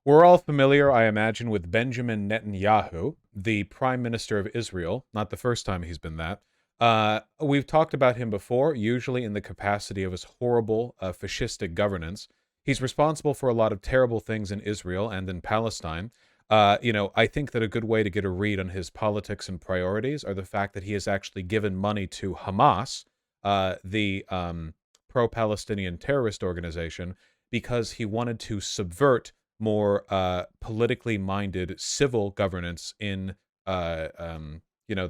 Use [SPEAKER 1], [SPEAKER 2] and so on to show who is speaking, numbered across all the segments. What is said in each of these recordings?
[SPEAKER 1] We're all familiar, I imagine, with Benjamin Netanyahu, the Prime Minister of Israel. Not the first time he's been that. We've talked about him before, usually in the capacity of his horrible, fascistic governance. He's responsible for a lot of terrible things in Israel and in Palestine. I think that a good way to get a read on his politics and priorities are the fact that he has actually given money to Hamas, the pro-Palestinian terrorist organization, because he wanted to subvert more politically minded civil governance in the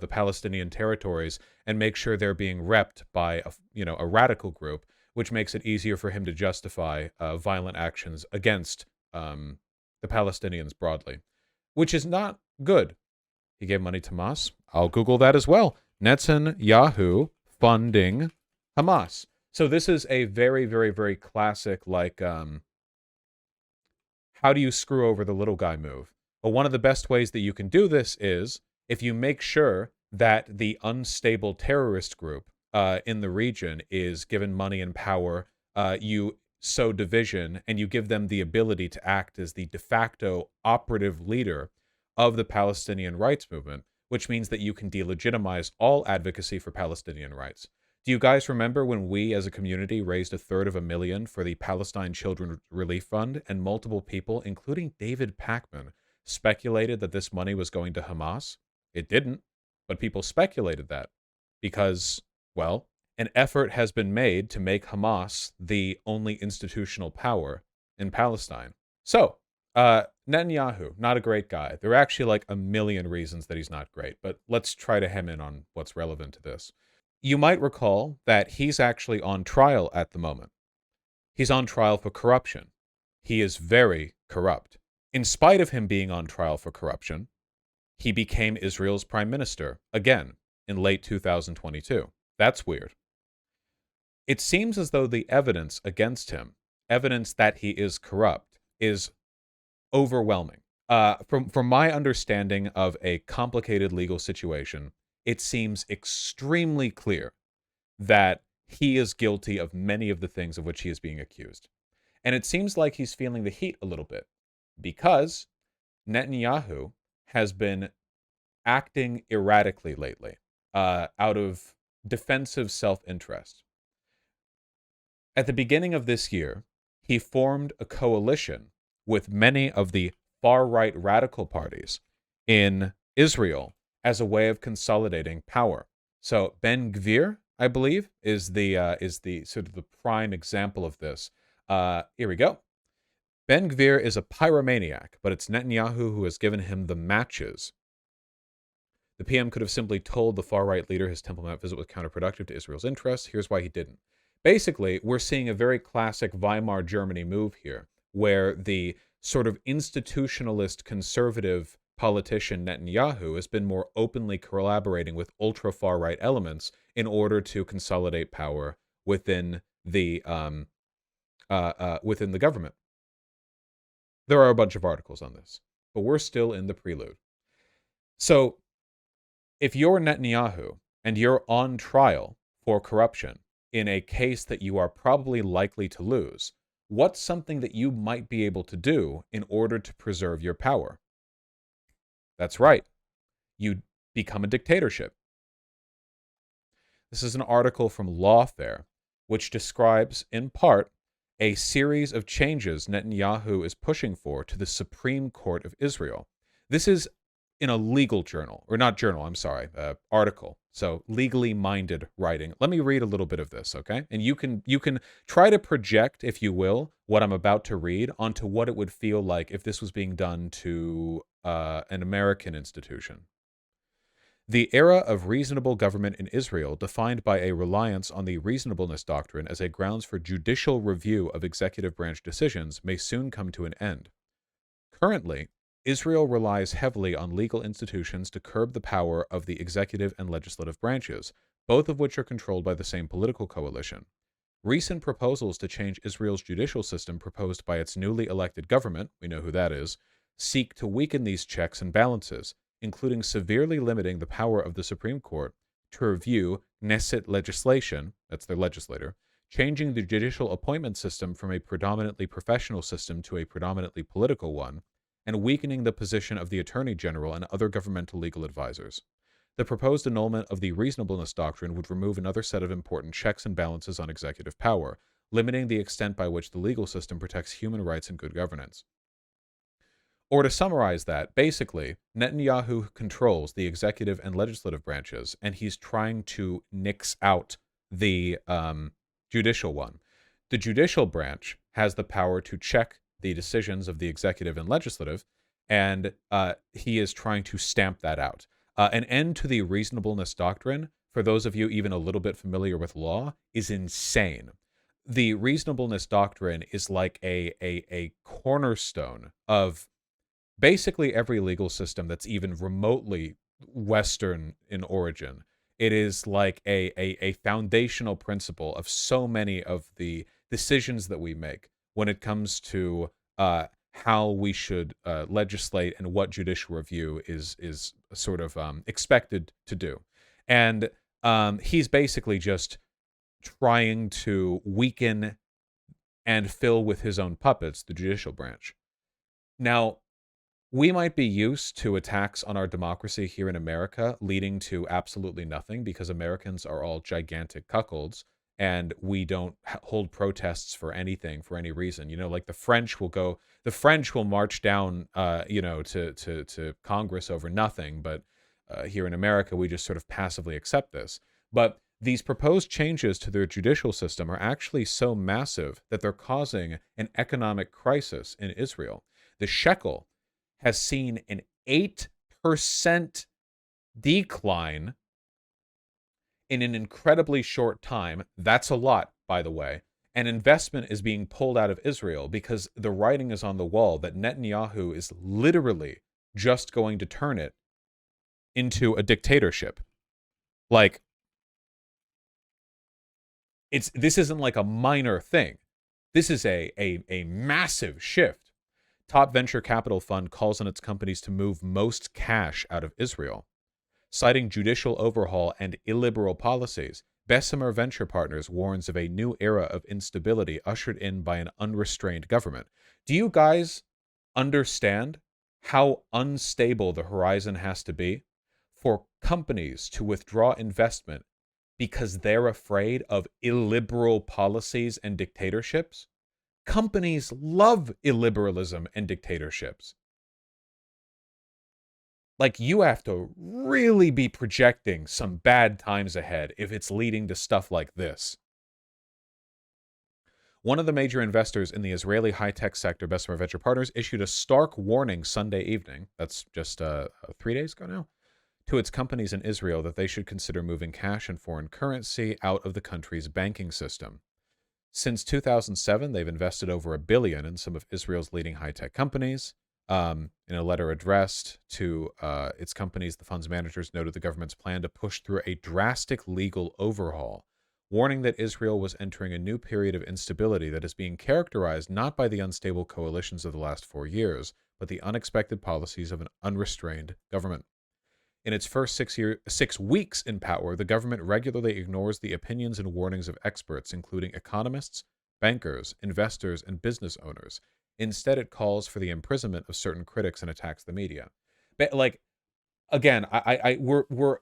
[SPEAKER 1] Palestinian territories and make sure they're being repped by a radical group, which makes it easier for him to justify violent actions against the Palestinians broadly, which is not good. He gave money to Hamas. I'll Google that as well. Netanyahu funding Hamas. So this is a very, very, very classic, how do you screw over the little guy move? Well, one of the best ways that you can do this is if you make sure that the unstable terrorist group in the region is given money and power, you sow division and you give them the ability to act as the de facto operative leader of the Palestinian rights movement, which means that you can delegitimize all advocacy for Palestinian rights. Do you guys remember when we as a community raised $350,000 for the Palestine Children Relief Fund and multiple people, including David Pakman, speculated that this money was going to Hamas? It didn't, but people speculated that because, well, an effort has been made to make Hamas the only institutional power in Palestine. So, Netanyahu, not a great guy. There are actually like a million reasons that he's not great, but let's try to hem in on what's relevant to this. You might recall that he's actually on trial at the moment. He's on trial for corruption. He is very corrupt. In spite of him being on trial for corruption, he became Israel's prime minister again in late 2022. That's weird. It seems as though the evidence against him, evidence that he is corrupt, is overwhelming. From my understanding of a complicated legal situation, it seems extremely clear that he is guilty of many of the things of which he is being accused. And it seems like he's feeling the heat a little bit because Netanyahu has been acting erratically lately out of defensive self-interest. At the beginning of this year, he formed a coalition with many of the far-right radical parties in Israel as a way of consolidating power. So Ben Gvir, I believe, is the sort of the prime example of this. Here we go. Ben Gvir is a pyromaniac, but it's Netanyahu who has given him the matches. The PM could have simply told the far-right leader his Temple Mount visit was counterproductive to Israel's interests. Here's why he didn't. Basically, we're seeing a very classic Weimar Germany move here, where the sort of institutionalist conservative politician Netanyahu has been more openly collaborating with ultra-far-right elements in order to consolidate power within the government. There are a bunch of articles on this, but we're still in the prelude. So, if you're Netanyahu and you're on trial for corruption in a case that you are probably likely to lose, what's something that you might be able to do in order to preserve your power? That's right. You become a dictatorship. This is an article from Lawfare, which describes, in part, a series of changes Netanyahu is pushing for to the Supreme Court of Israel. This is in a legal journal, or not journal, I'm sorry, article. So legally minded writing. Let me read a little bit of this, okay? And you can try to project, if you will, what I'm about to read onto what it would feel like if this was being done to an American institution. The era of reasonable government in Israel, defined by a reliance on the Reasonableness Doctrine as a grounds for judicial review of executive branch decisions, may soon come to an end. Currently, Israel relies heavily on legal institutions to curb the power of the executive and legislative branches, both of which are controlled by the same political coalition. Recent proposals to change Israel's judicial system proposed by its newly elected government, we know who that is, seek to weaken these checks and balances, including severely limiting the power of the Supreme Court to review Knesset legislation, that's their legislator, changing the judicial appointment system from a predominantly professional system to a predominantly political one, and weakening the position of the Attorney General and other governmental legal advisors. The proposed annulment of the Reasonableness Doctrine would remove another set of important checks and balances on executive power, limiting the extent by which the legal system protects human rights and good governance. Or to summarize that, basically, Netanyahu controls the executive and legislative branches, and he's trying to nix out the judicial one. The judicial branch has the power to check the decisions of the executive and legislative, and he is trying to stamp that out. An end to the Reasonableness Doctrine, for those of you even a little bit familiar with law, is insane. The Reasonableness Doctrine is like a cornerstone of basically every legal system that's even remotely Western in origin. It is like a foundational principle of so many of the decisions that we make when it comes to how we should legislate and what judicial review is sort of expected to do. And he's basically just trying to weaken and fill with his own puppets the judicial branch. Now, we might be used to attacks on our democracy here in America leading to absolutely nothing because Americans are all gigantic cuckolds and we don't hold protests for anything, for any reason. You know, like the French will march down, to Congress over nothing. But here in America, we just sort of passively accept this. But these proposed changes to their judicial system are actually so massive that they're causing an economic crisis in Israel. The shekel has seen an 8% decline in an incredibly short time. That's a lot, by the way. And investment is being pulled out of Israel because the writing is on the wall that Netanyahu is literally just going to turn it into a dictatorship. Like, this isn't like a minor thing. This is a massive shift. Top venture capital fund calls on its companies to move most cash out of Israel. Citing judicial overhaul and illiberal policies, Bessemer Venture Partners warns of a new era of instability ushered in by an unrestrained government. Do you guys understand how unstable the horizon has to be for companies to withdraw investment because they're afraid of illiberal policies and dictatorships? Companies love illiberalism and dictatorships. Like, you have to really be projecting some bad times ahead if it's leading to stuff like this. One of the major investors in the Israeli high-tech sector, Bessemer Venture Partners, issued a stark warning Sunday evening, that's just 3 days ago now, to its companies in Israel that they should consider moving cash and foreign currency out of the country's banking system. Since 2007, they've invested over $1 billion in some of Israel's leading high-tech companies. In a letter addressed to its companies, the fund's managers noted the government's plan to push through a drastic legal overhaul, warning that Israel was entering a new period of instability that is being characterized not by the unstable coalitions of the last 4 years, but the unexpected policies of an unrestrained government. In its first 6 weeks in power, the government regularly ignores the opinions and warnings of experts, including economists, bankers, investors, and business owners. Instead, it calls for the imprisonment of certain critics and attacks the media. But, like, again, we're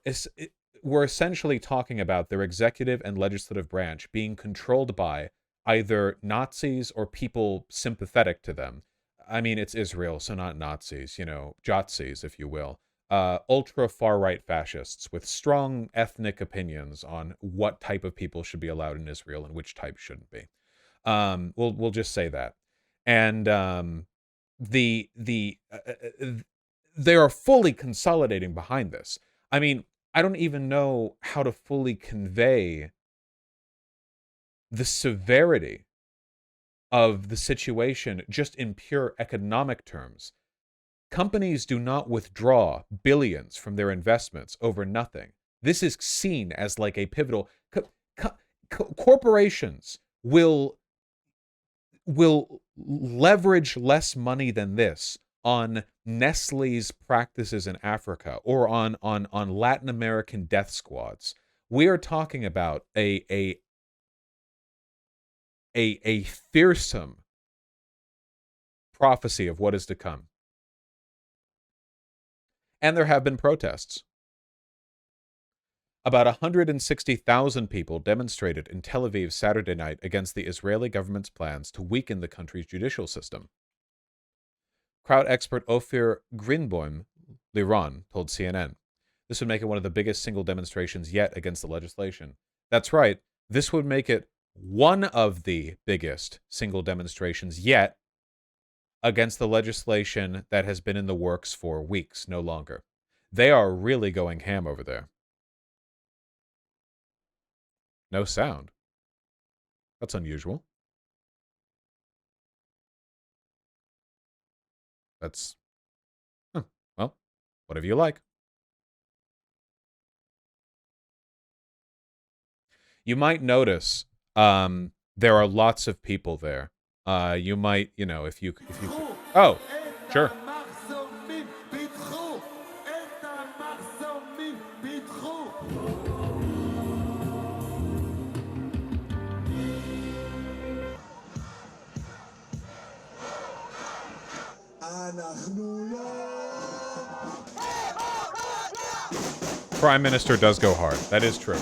[SPEAKER 1] essentially talking about their executive and legislative branch being controlled by either Nazis or people sympathetic to them. I mean, it's Israel, so not Nazis, Jotsis, if you will. Ultra far-right fascists with strong ethnic opinions on what type of people should be allowed in Israel and which type shouldn't be. We'll just say that. And they are fully consolidating behind this. I mean, I don't even know how to fully convey the severity of the situation just in pure economic terms. Companies do not withdraw billions from their investments over nothing. This is seen as like a pivotal. Corporations will leverage less money than this on Nestle's practices in Africa or on Latin American death squads. We are talking about a a fearsome prophecy of what is to come. And there have been protests. About 160,000 people demonstrated in Tel Aviv Saturday night against the Israeli government's plans to weaken the country's judicial system. Crowd expert Ophir Greenbaum Liron told CNN, this would make it one of the biggest single demonstrations yet against the legislation. That's right, this would make it one of the biggest single demonstrations yet against the legislation that has been in the works for weeks, no longer. They are really going ham over there. No sound. That's unusual. That's... well, whatever you like. You might notice there are lots of people there. You might, if you... Oh, sure. Prime Minister does go hard. That is true.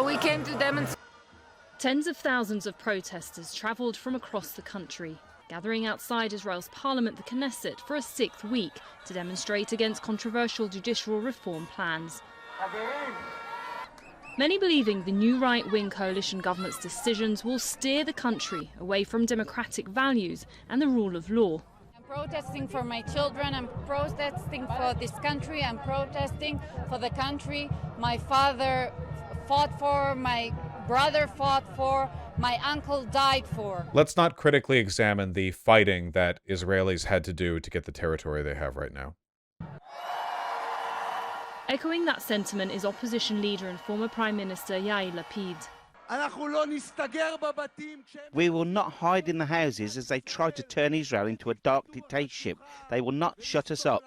[SPEAKER 2] We came to demonstrate.
[SPEAKER 3] Tens of thousands of protesters travelled from across the country, gathering outside Israel's parliament, the Knesset, for a sixth week to demonstrate against controversial judicial reform plans. Many believing the new right-wing coalition government's decisions will steer the country away from democratic values and the rule of law.
[SPEAKER 4] I'm protesting for my children, I'm protesting for this country, I'm protesting for the country my father fought for, my brother fought for, my uncle died for.
[SPEAKER 1] Let's not critically examine the fighting that Israelis had to do to get the territory they have right now.
[SPEAKER 3] Echoing that sentiment is opposition leader and former Prime Minister Yair Lapid.
[SPEAKER 5] We will not hide in the houses as they try to turn Israel into a dark dictatorship. They will not shut us up.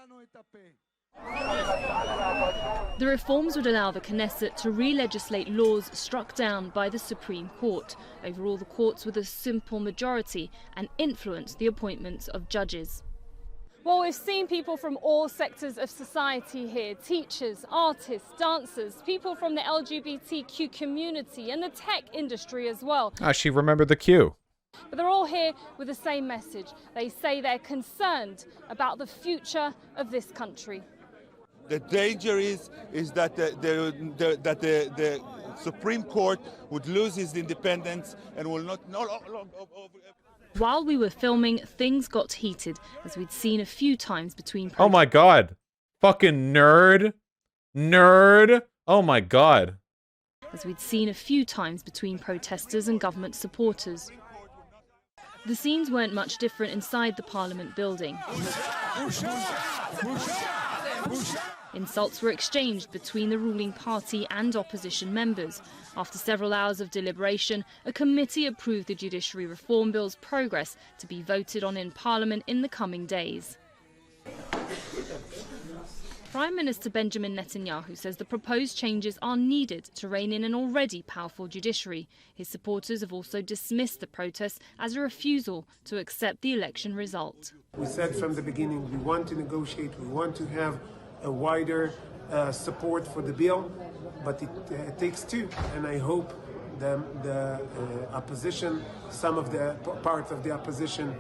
[SPEAKER 3] The reforms would allow the Knesset to re-legislate laws struck down by the Supreme Court, overrule the courts with a simple majority, and influence the appointments of judges.
[SPEAKER 6] Well, we've seen people from all sectors of society here, teachers, artists, dancers, people from the LGBTQ community and the tech industry as well.
[SPEAKER 1] She remembered the cue.
[SPEAKER 6] But they're all here with the same message. They say they're concerned about the future of this country.
[SPEAKER 7] The danger is that the Supreme Court would lose its independence and will not.
[SPEAKER 3] While we were filming, things got heated, as we'd seen a few times between.
[SPEAKER 1] Oh my god! Fucking nerd! Oh my god!
[SPEAKER 3] As we'd seen a few times between protesters and government supporters. The scenes weren't much different inside the Parliament building. Insults were exchanged between the ruling party and opposition members. After several hours of deliberation, a committee approved the judiciary reform bill's progress to be voted on in Parliament in the coming days. Prime Minister Benjamin Netanyahu says the proposed changes are needed to rein in an already powerful judiciary. His supporters have also dismissed the protests as a refusal to accept the election result.
[SPEAKER 8] We said from the beginning we want to negotiate, we want to have a wider support for the bill, but it takes two, and I hope the opposition, some of the parts of the opposition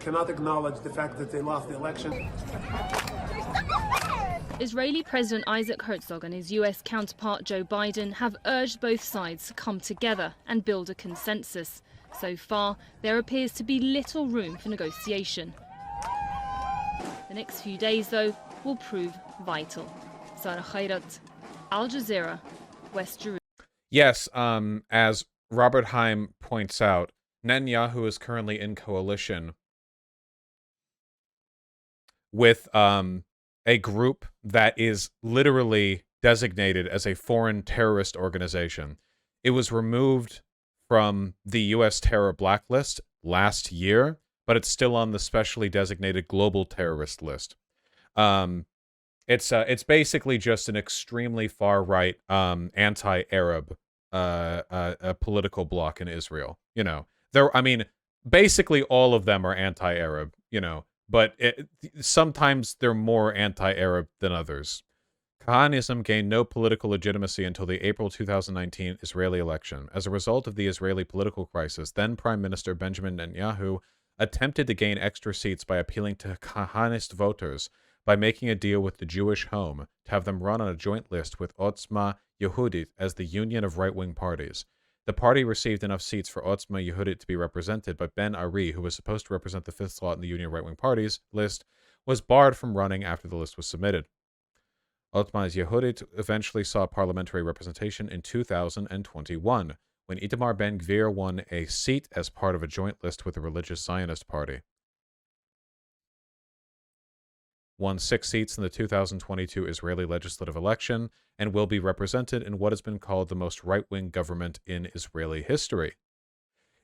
[SPEAKER 8] cannot acknowledge the fact that they lost the election.
[SPEAKER 3] Israeli President Isaac Herzog and his US counterpart Joe Biden have urged both sides to come together and build a consensus. So far, there appears to be little room for negotiation. The next few days, though, will prove vital. Sarah Khairat, Al Jazeera, West Jerusalem.
[SPEAKER 1] Yes, as Robert Heim points out, Netanyahu is currently in coalition with a group that is literally designated as a foreign terrorist organization. It was removed from the U.S. terror blacklist last year, but it's still on the specially designated global terrorist list. It's basically just an extremely far-right, anti-Arab political bloc in Israel. You know, basically all of them are anti-Arab. You know, but sometimes they're more anti-Arab than others. Kahanism gained no political legitimacy until the April 2019 Israeli election. As a result of the Israeli political crisis, then Prime Minister Benjamin Netanyahu attempted to gain extra seats by appealing to Kahanist voters by making a deal with the Jewish Home to have them run on a joint list with Otzma Yehudit as the union of right-wing parties. The party received enough seats for Otzma Yehudit to be represented, but Ben Ari, who was supposed to represent the fifth slot in the union of right-wing parties list, was barred from running after the list was submitted. Otzma Yehudit eventually saw parliamentary representation in 2021, when Itamar Ben-Gvir won a seat as part of a joint list with the Religious Zionist Party. Won 6 seats in the 2022 Israeli legislative election, and will be represented in what has been called the most right-wing government in Israeli history.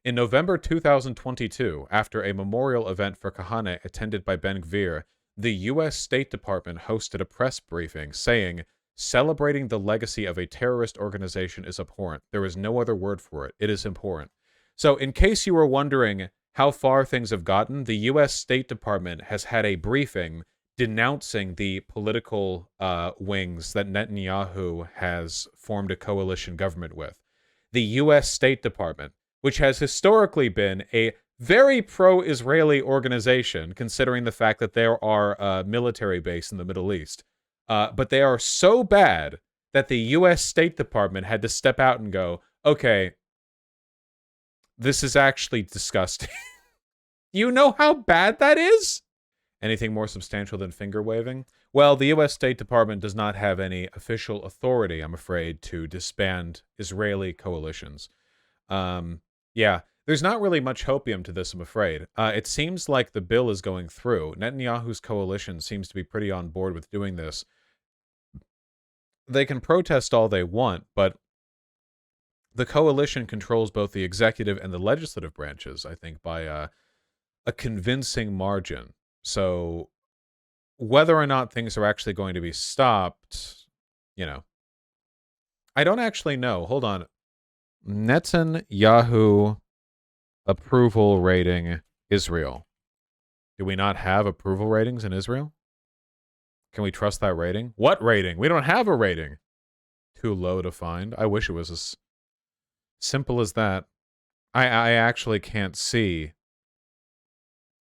[SPEAKER 1] In November 2022, after a memorial event for Kahane attended by Ben-Gvir, the U.S. State Department hosted a press briefing saying, "Celebrating the legacy of a terrorist organization is abhorrent. There is no other word for it. It is abhorrent." So in case you were wondering how far things have gotten, the U.S. State Department has had a briefing denouncing the political wings that Netanyahu has formed a coalition government with. The U.S. State Department, which has historically been a very pro-Israeli organization, considering the fact that there are a military base in the Middle East. But they are so bad that the U.S. State Department had to step out and go, okay, this is actually disgusting. You know how bad that is? Anything more substantial than finger waving? Well, the U.S. State Department does not have any official authority, I'm afraid, to disband Israeli coalitions. Yeah, there's not really much hopium to this, I'm afraid. It seems like the bill is going through. Netanyahu's coalition seems to be pretty on board with doing this. They can protest all they want, but the coalition controls both the executive and the legislative branches, I think, by a convincing margin. So whether or not things are actually going to be stopped, you know, I don't actually know. Hold on. Netanyahu approval rating Israel. Do we not have approval ratings in Israel? Can we trust that rating? What rating? We don't have a rating. Too low to find. I wish it was as simple as that. I actually can't see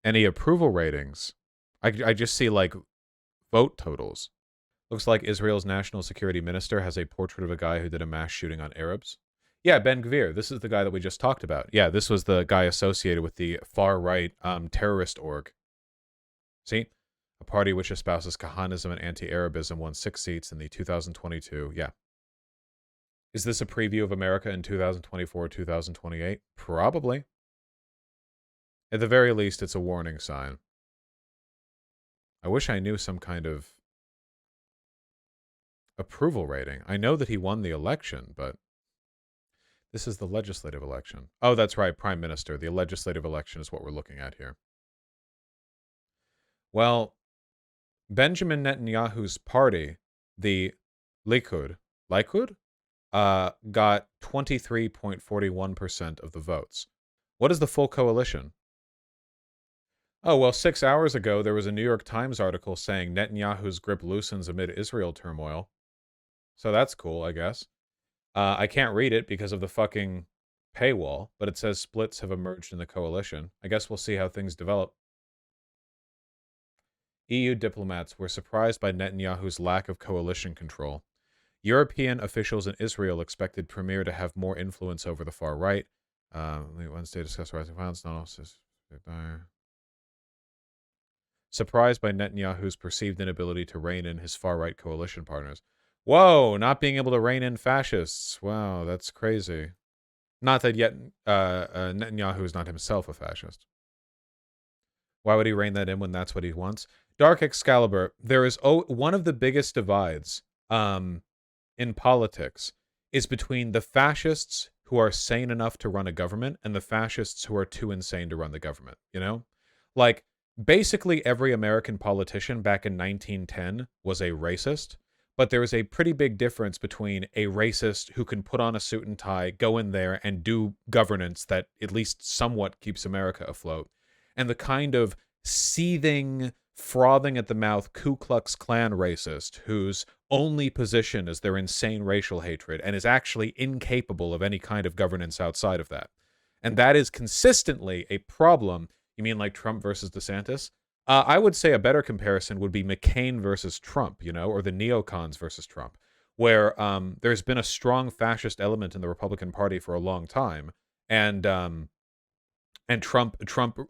[SPEAKER 1] any approval ratings. I just see, like, vote totals. Looks like Israel's national security minister has a portrait of a guy who did a mass shooting on Arabs. Yeah, Ben-Gvir. This is the guy that we just talked about. Yeah, this was the guy associated with the far-right terrorist org. See? A party which espouses Kahanism and anti-Arabism won 6 seats in the 2022. Yeah. Is this a preview of America in 2024, 2028? Probably. At the very least, it's a warning sign. I wish I knew some kind of approval rating. I know that he won the election, but this is the legislative election. Oh, that's right, Prime Minister. The legislative election is what we're looking at here. Well, Benjamin Netanyahu's party, the Likud, got 23.41% of the votes. What is the full coalition? Oh, well, 6 hours ago, there was a New York Times article saying Netanyahu's grip loosens amid Israel turmoil. So that's cool, I guess. I can't read it because of the fucking paywall, but it says splits have emerged in the coalition. I guess we'll see how things develop. EU diplomats were surprised by Netanyahu's lack of coalition control. European officials in Israel expected Premier to have more influence over the far right. Wednesday discussed rising violence. Surprised by Netanyahu's perceived inability to rein in his far-right coalition partners. Whoa, not being able to rein in fascists. Wow, that's crazy. Not that yet Netanyahu is not himself a fascist. Why would he rein that in when that's what he wants? Dark Excalibur, there is one of the biggest divides in politics is between the fascists who are sane enough to run a government and the fascists who are too insane to run the government, you know? Like, basically every American politician back in 1910 was a racist, but there is a pretty big difference between a racist who can put on a suit and tie, go in there, and do governance that at least somewhat keeps America afloat, and the kind of seething, frothing at the mouth Ku Klux Klan racist whose only position is their insane racial hatred and is actually incapable of any kind of governance outside of that. And that is consistently a problem. You mean like Trump versus DeSantis? I would say a better comparison would be McCain versus Trump, you know, or the neocons versus Trump, where there's been a strong fascist element in the Republican Party for a long time, and Trump,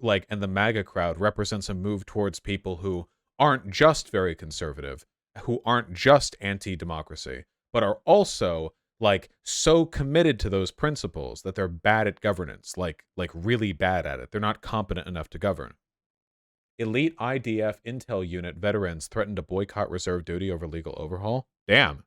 [SPEAKER 1] like, and the MAGA crowd represents a move towards people who aren't just very conservative, who aren't just anti-democracy, but are also like so committed to those principles that they're bad at governance, like really bad at it. They're not competent enough to govern. Elite IDF intel unit veterans threatened to boycott reserve duty over legal overhaul. Damn.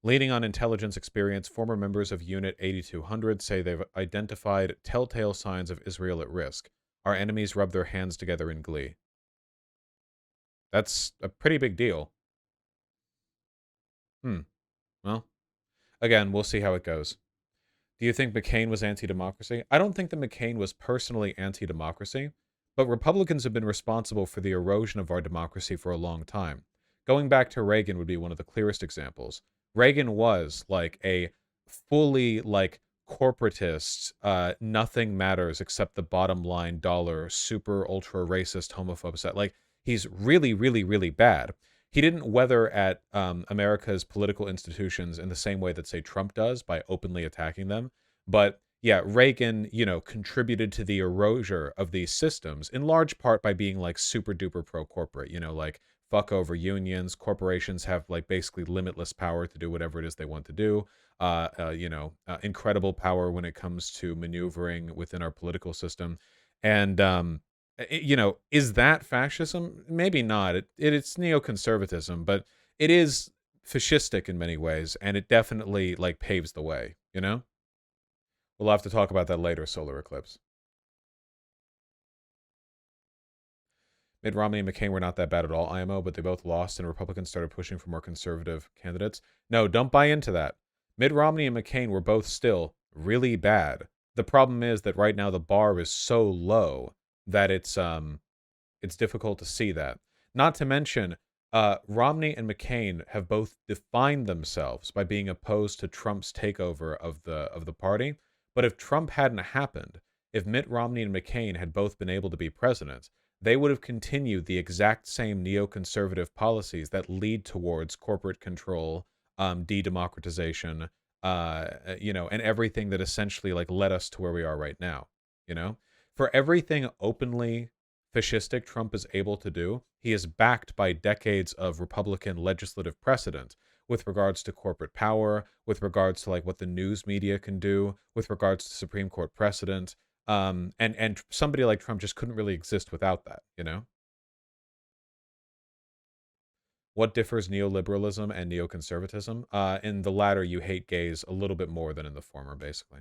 [SPEAKER 1] Leaning on intelligence experience, former members of Unit 8200 say they've identified telltale signs of Israel at risk. Our enemies rub their hands together in glee. That's a pretty big deal. Well, again, we'll see how it goes. Do you think McCain was anti-democracy? I don't think that McCain was personally anti-democracy, but Republicans have been responsible for the erosion of our democracy for a long time. Going back to Reagan would be one of the clearest examples. Reagan was like a fully like corporatist, nothing matters except the bottom line dollar, super ultra racist, homophobe set. Like, he's really, really, really bad. He didn't weather at America's political institutions in the same way that, say, Trump does by openly attacking them. But yeah, Reagan, you know, contributed to the erasure of these systems in large part by being like super duper pro corporate, you know, like fuck over unions. Corporations have like basically limitless power to do whatever it is they want to do. Incredible power when it comes to maneuvering within our political system. And, you know, is that fascism? Maybe not. It's neoconservatism, but it is fascistic in many ways, and it definitely like paves the way, you know? We'll have to talk about that later, solar eclipse. Mitt Romney and McCain were not that bad at all, IMO, but they both lost, and Republicans started pushing for more conservative candidates. No, don't buy into that. Mitt Romney and McCain were both still really bad. The problem is that right now the bar is so low that it's difficult to see that. Not to mention, Romney and McCain have both defined themselves by being opposed to Trump's takeover of the party. But if Trump hadn't happened, if Mitt Romney and McCain had both been able to be president, they would have continued the exact same neoconservative policies that lead towards corporate control, de-democratization, and everything that essentially like led us to where we are right now, you know? For everything openly fascistic Trump is able to do, he is backed by decades of Republican legislative precedent with regards to corporate power, with regards to like what the news media can do, with regards to Supreme Court precedent. And somebody like Trump just couldn't really exist without that, you know? What differs neoliberalism and neoconservatism? In the latter, you hate gays a little bit more than in the former, basically.